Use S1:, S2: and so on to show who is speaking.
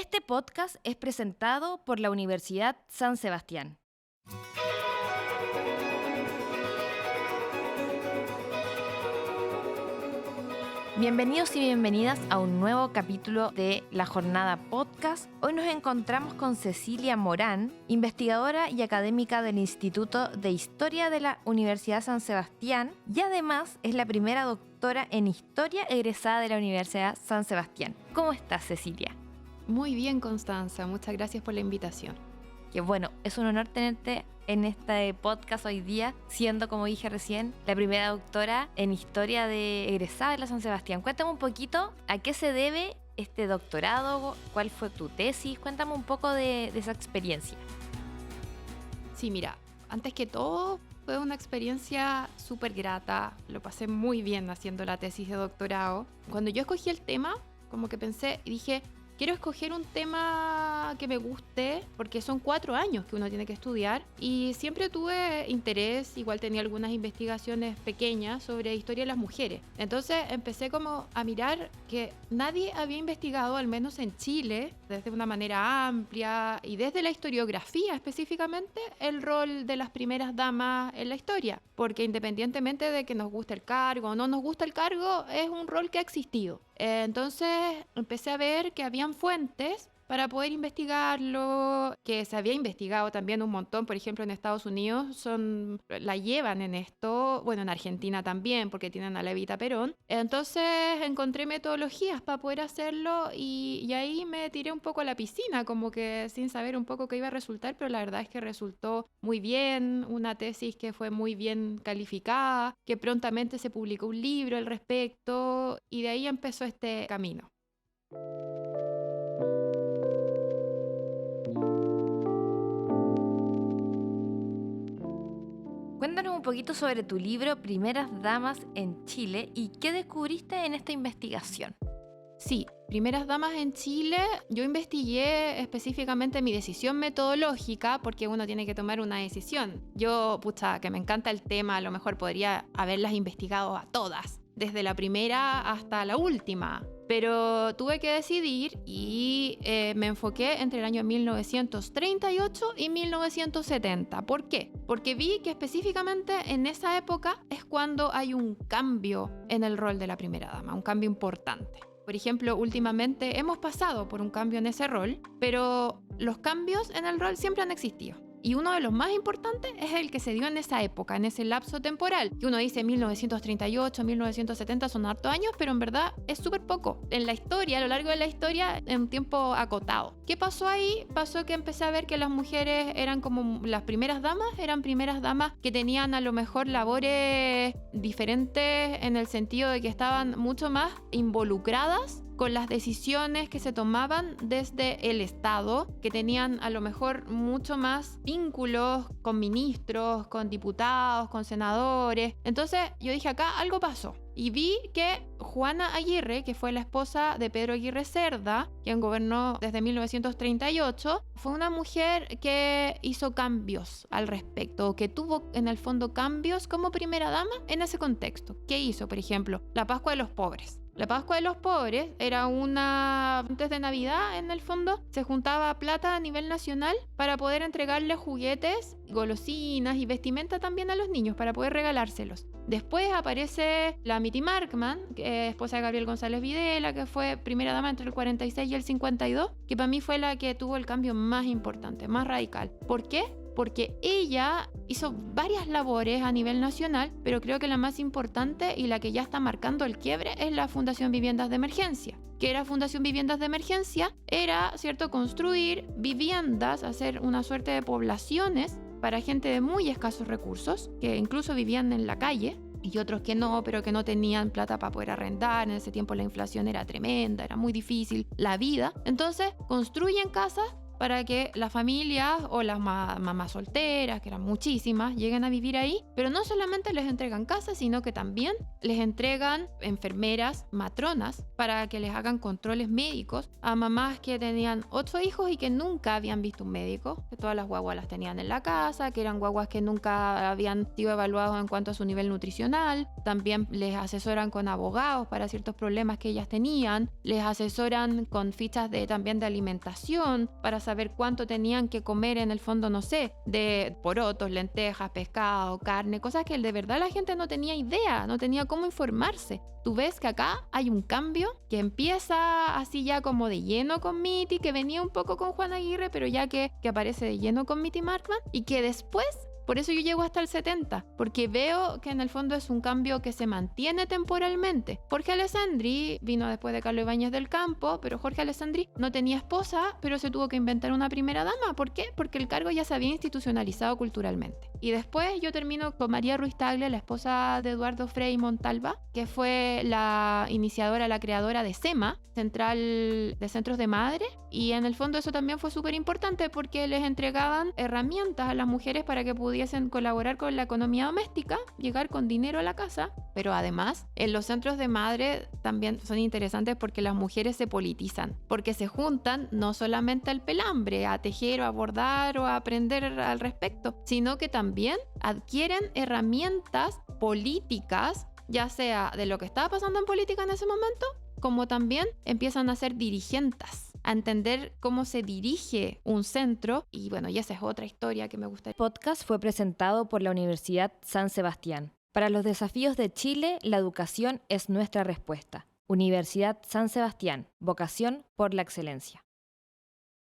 S1: Este podcast es presentado por la Universidad San Sebastián. Bienvenidos y bienvenidas a un nuevo capítulo de La Jornada Podcast. Hoy nos encontramos con Cecilia Morán, investigadora y académica del Instituto de Historia de la Universidad San Sebastián y además es la primera doctora en Historia egresada de la Universidad San Sebastián. ¿Cómo estás, Cecilia?
S2: Muy bien, Constanza. Muchas gracias por la invitación.
S1: Que bueno, es un honor tenerte en este podcast hoy día, siendo, como dije recién, la primera doctora en Historia egresada de la San Sebastián. Cuéntame un poquito a qué se debe este doctorado, cuál fue tu tesis, cuéntame un poco de esa experiencia.
S2: Sí, mira, antes que todo fue una experiencia súper grata, lo pasé muy bien haciendo la tesis de doctorado. Cuando yo escogí el tema, como que pensé y dije, quiero escoger un tema que me guste porque son 4 años que uno tiene que estudiar y siempre tuve interés, igual tenía algunas investigaciones pequeñas sobre historia de las mujeres. Entonces empecé como a mirar que nadie había investigado, al menos en Chile, desde una manera amplia y desde la historiografía específicamente, el rol de las primeras damas en la historia. Porque independientemente de que nos guste el cargo o no nos guste el cargo, es un rol que ha existido. Entonces empecé a ver que habían fuentes para poder investigarlo, que se había investigado también un montón, por ejemplo en Estados Unidos la llevan en esto, bueno en Argentina también porque tienen a la Evita Perón. Entonces encontré metodologías para poder hacerlo y ahí me tiré un poco a la piscina, como que sin saber un poco qué iba a resultar, pero la verdad es que resultó muy bien, una tesis que fue muy bien calificada, que prontamente se publicó un libro al respecto y de ahí empezó este camino.
S1: Cuéntanos un poquito sobre tu libro Primeras Damas en Chile y qué descubriste en esta investigación.
S2: Sí, Primeras Damas en Chile, yo investigué específicamente mi decisión metodológica porque uno tiene que tomar una decisión. Yo, que me encanta el tema, a lo mejor podría haberlas investigado a todas, desde la primera hasta la última. Pero tuve que decidir y me enfoqué entre el año 1938 y 1970. ¿Por qué? Porque vi que específicamente en esa época es cuando hay un cambio en el rol de la primera dama, un cambio importante. Por ejemplo, últimamente hemos pasado por un cambio en ese rol, pero los cambios en el rol siempre han existido. Y uno de los más importantes es el que se dio en esa época, en ese lapso temporal. Que uno dice 1938, 1970 son hartos años, pero en verdad es súper poco. En la historia, a lo largo de la historia, en un tiempo acotado. ¿Qué pasó ahí? Pasó que empecé a ver que las mujeres eran como las primeras damas, eran primeras damas que tenían a lo mejor labores diferentes en el sentido de que estaban mucho más involucradas con las decisiones que se tomaban desde el Estado, que tenían a lo mejor mucho más vínculos con ministros, con diputados, con senadores. Entonces yo dije, acá algo pasó. Y vi que Juana Aguirre, que fue la esposa de Pedro Aguirre Cerda, quien gobernó desde 1938, fue una mujer que hizo cambios al respecto, que tuvo en el fondo cambios como primera dama en ese contexto. ¿Qué hizo? Por ejemplo, la Pascua de los Pobres. La Pascua de los Pobres era antes de Navidad, en el fondo, se juntaba plata a nivel nacional para poder entregarle juguetes, golosinas y vestimenta también a los niños para poder regalárselos. Después aparece la Mitty Markman, que es esposa de Gabriel González Videla, que fue primera dama entre el 46 y el 52, que para mí fue la que tuvo el cambio más importante, más radical. ¿Por qué? Porque ella hizo varias labores a nivel nacional, pero creo que la más importante y la que ya está marcando el quiebre es la Fundación Viviendas de Emergencia. ¿Qué era Fundación Viviendas de Emergencia? Era, ¿cierto?, construir viviendas, hacer una suerte de poblaciones para gente de muy escasos recursos, que incluso vivían en la calle, y otros que no, pero que no tenían plata para poder arrendar. En ese tiempo la inflación era tremenda, era muy difícil la vida. Entonces construyen casas para que las familias o las mamás solteras, que eran muchísimas, lleguen a vivir ahí. Pero no solamente les entregan casas, sino que también les entregan enfermeras, matronas, para que les hagan controles médicos a mamás que tenían 8 hijos y que nunca habían visto un médico, que todas las guaguas las tenían en la casa, que eran guaguas que nunca habían sido evaluados en cuanto a su nivel nutricional. También les asesoran con abogados para ciertos problemas que ellas tenían, les asesoran con fichas también de alimentación para saber cuánto tenían que comer, en el fondo, no sé, de porotos, lentejas, pescado, carne, cosas que de verdad la gente no tenía idea, no tenía cómo informarse. Tú ves que acá hay un cambio que empieza así ya como de lleno con Miti, que venía un poco con Juan Aguirre, pero ya que aparece de lleno con Miti Markman, y que después, por eso yo llego hasta el 70, porque veo que en el fondo es un cambio que se mantiene temporalmente. Jorge Alessandri vino después de Carlos Ibáñez del Campo, pero Jorge Alessandri no tenía esposa, pero se tuvo que inventar una primera dama. ¿Por qué? Porque el cargo ya se había institucionalizado culturalmente. Y después yo termino con María Ruiz Tagle, la esposa de Eduardo Frei Montalva, que fue la iniciadora, la creadora de SEMA, Central de Centros de Madre, y en el fondo eso también fue súper importante porque les entregaban herramientas a las mujeres para que pudiesen colaborar con la economía doméstica, llegar con dinero a la casa. Pero además, en los centros de madre también son interesantes porque las mujeres se politizan, porque se juntan no solamente al pelambre, a tejer o a bordar o a aprender al respecto, sino que también adquieren herramientas políticas, ya sea de lo que estaba pasando en política en ese momento, como también empiezan a ser dirigentes, a entender cómo se dirige un centro. Y bueno, y esa es otra historia que me gusta.
S1: El podcast fue presentado por la Universidad San Sebastián. Para los desafíos de Chile, la educación es nuestra respuesta. Universidad San Sebastián, vocación por la excelencia.